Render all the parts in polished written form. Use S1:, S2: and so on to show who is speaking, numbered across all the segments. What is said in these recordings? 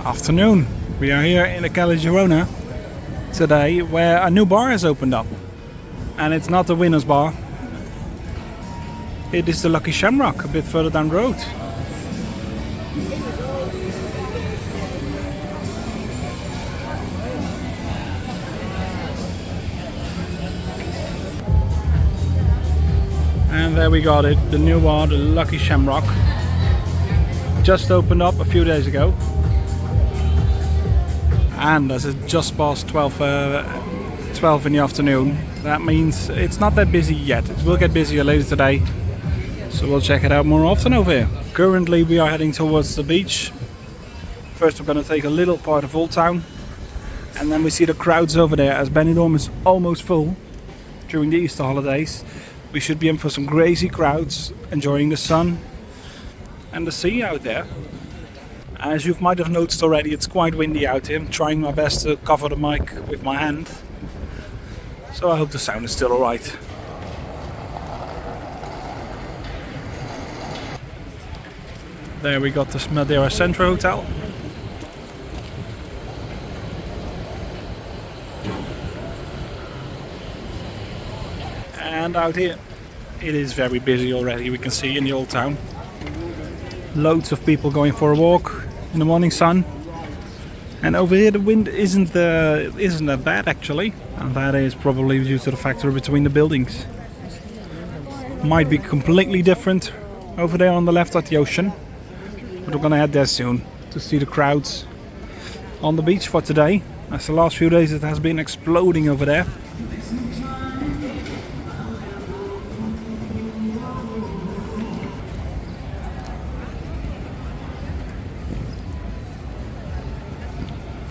S1: Afternoon. We are here in the Calle Gerona today, where a new bar has opened up, and it's not the Winners Bar. It is the Lucky Shamrock, a bit further down the road. And there we got it, the new bar, the Lucky Shamrock. Just opened up a few days ago. And as it's just past 12 in the afternoon, that means it's not that busy yet. It will get busier later today, so we'll check it out more often over here. Currently we are heading towards the beach. First we're going to take a little part of Old Town, and then we see the crowds over there as Benidorm is almost full during the Easter holidays. We should be in for some crazy crowds enjoying the sun and the sea out there. As you might have noticed already, it's quite windy out here. I'm trying my best to cover the mic with my hand, so I hope the sound is still alright. There we got the Madeira Centro Hotel. And out here it is very busy already, we can see in the Old Town. Loads of people going for a walk in the morning sun. And over here the wind isn't that bad actually, and that is probably due to the factor between the buildings. Might be completely different over there on the left at the ocean, but we're gonna head there soon to see the crowds on the beach for today, as the last few days it has been exploding over there.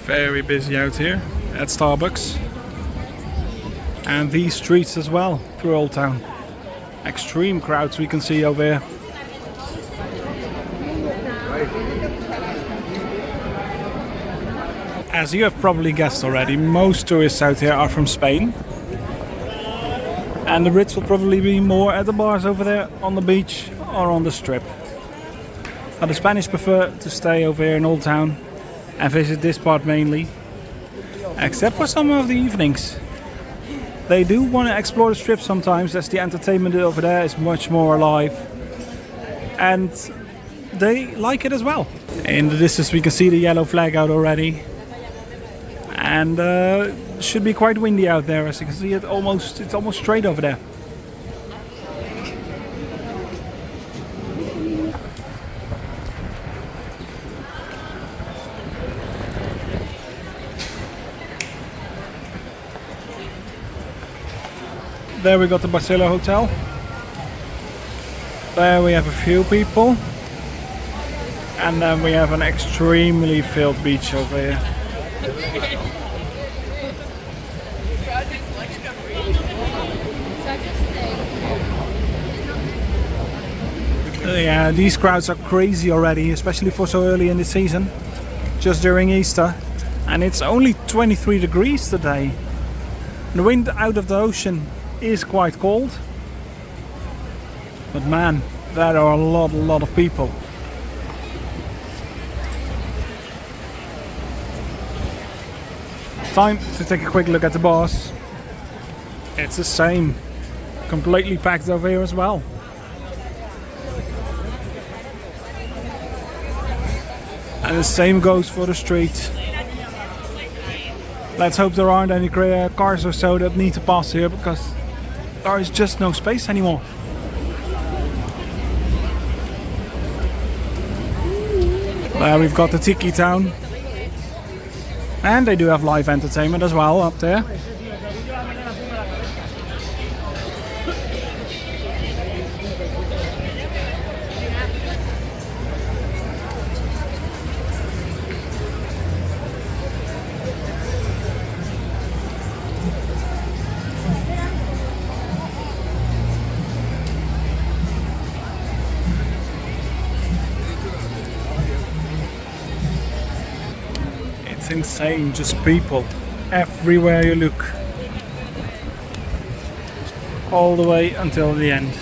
S1: Very busy out here at Starbucks, and these streets as well through Old Town. Extreme crowds we can see over here. As you have probably guessed already, most tourists out here are from Spain, and the Brits will probably be more at the bars over there on the beach or on the strip. Now the Spanish prefer to stay over here in Old Town and visit this part mainly, except for some of the evenings. They do want to explore the strip sometimes, as the entertainment over there is much more alive, and they like it as well. In the distance we can see the yellow flag out already, and should be quite windy out there, as you can see it's almost straight over there. There we got the Barcelo Hotel. There we have a few people. And then we have an extremely filled beach over here. Yeah, these crowds are crazy already, especially for so early in the season, just during Easter. And it's only 23 degrees today. The wind out of the ocean is quite cold, but man, there are a lot of people. Time to take a quick look at the bars. It's the same, completely packed over here as well. And the same goes for the street. Let's hope there aren't any cars or so that need to pass here, because there is just no space anymore. There we've got the Tiki Town, and they do have live entertainment as well up there. It's insane, just people everywhere you look, all the way until the end.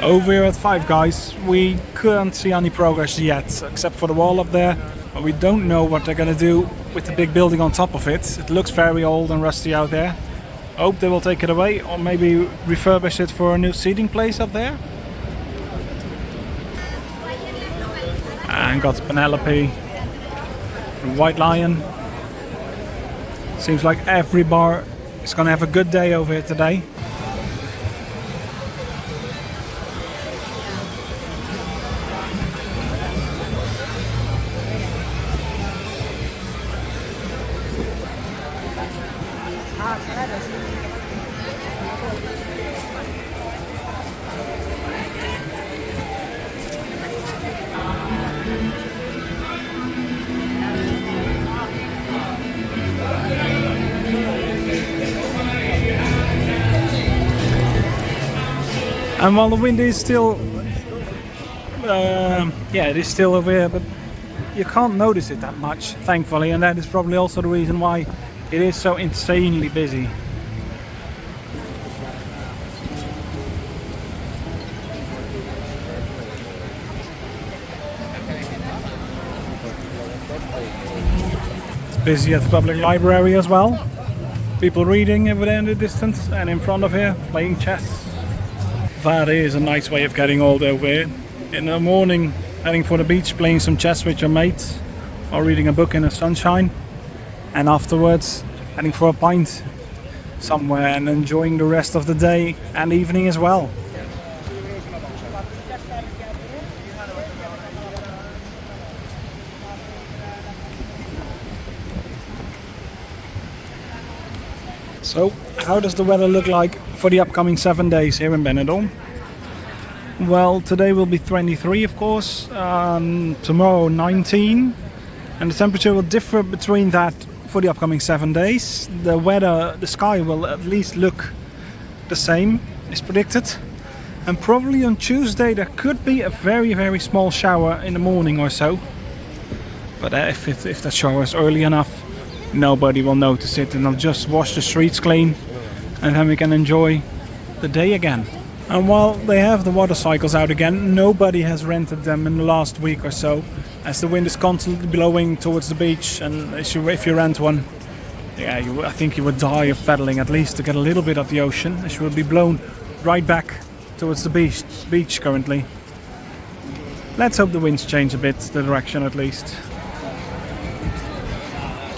S1: Over here at Five Guys, we couldn't see any progress yet, except for the wall up there. But we don't know what they're gonna do with the big building on top of it. It looks very old and rusty out there. Hope they will take it away, or maybe refurbish it for a new seating place up there. And got Penelope, White Lion. Seems like every bar is gonna have a good day over here today. And while the wind is still, it is still over here, but you can't notice it that much, thankfully, and that is probably also the reason why it is so insanely busy. It's busy at the public library as well. People reading over there in the distance, and in front of here, playing chess. That is a nice way of getting old over here. In the morning, heading for the beach, playing some chess with your mates, or reading a book in the sunshine, and afterwards heading for a pint somewhere and enjoying the rest of the day and evening as well. So, how does the weather look like for the upcoming 7 days here in Benidorm? Well, today will be 23, of course, tomorrow 19, and the temperature will differ between that for the upcoming 7 days. The weather, the sky will at least look the same, is predicted, and probably on Tuesday there could be a very, very small shower in the morning or so, but if that shower is early enough, nobody will notice it, and they'll just wash the streets clean, and then we can enjoy the day again. And while they have the water cycles out again, nobody has rented them in the last week or so, as the wind is constantly blowing towards the beach, and if you rent one, I think you would die of paddling at least to get a little bit of the ocean, as you would be blown right back towards the beach currently. Let's hope the winds change a bit, the direction at least.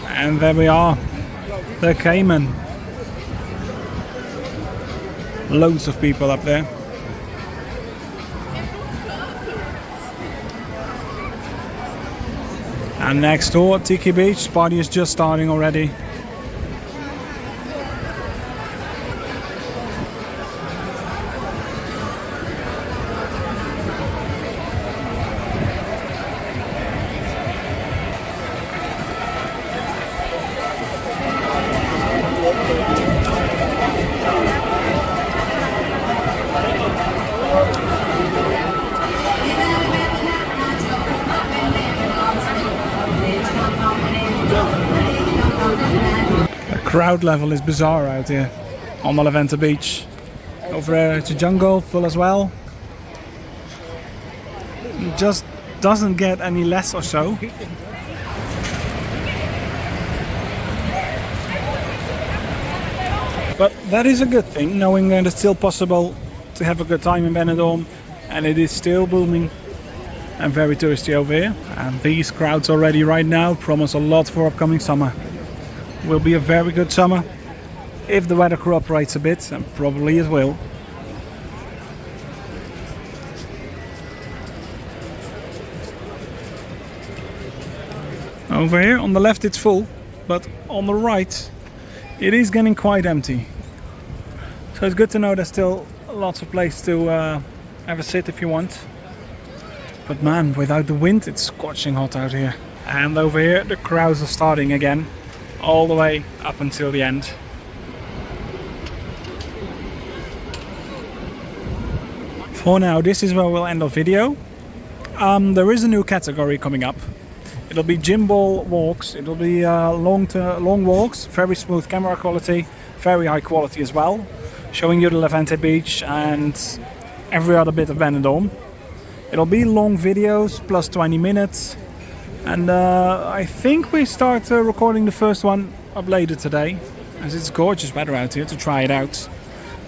S1: And there we are, the Cayman. Loads of people up there. And next door, Tiki Beach, party is just starting already. Crowd level is bizarre out here on the Levante Beach. Over there it's a jungle full as well. It just doesn't get any less or so. But that is a good thing, knowing that it's still possible to have a good time in Benidorm, and it is still booming and very touristy over here. And these crowds already right now promise a lot for upcoming summer. Will be a very good summer if the weather cooperates a bit, and probably it will. Over here on the left it's full, but on the right it is getting quite empty. So it's good to know there's still lots of place to have a sit if you want. But man, without the wind it's scorching hot out here. And over here the crowds are starting again, all the way up until the end. For now, this is where we'll end our video. There is a new category coming up. It'll be gym ball walks. It'll be long walks, very smooth camera quality, very high quality as well, showing you the Levante Beach and every other bit of Benidorm. It'll be long videos, plus 20 minutes. And I think we start recording the first one up later today, as it's gorgeous weather out here to try it out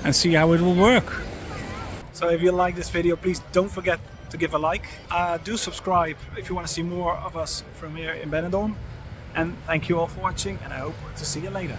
S1: and see how it will work. So if you like this video, please don't forget to give a like. Do subscribe if you want to see more of us from here in Benidorm. And thank you all for watching, and I hope to see you later.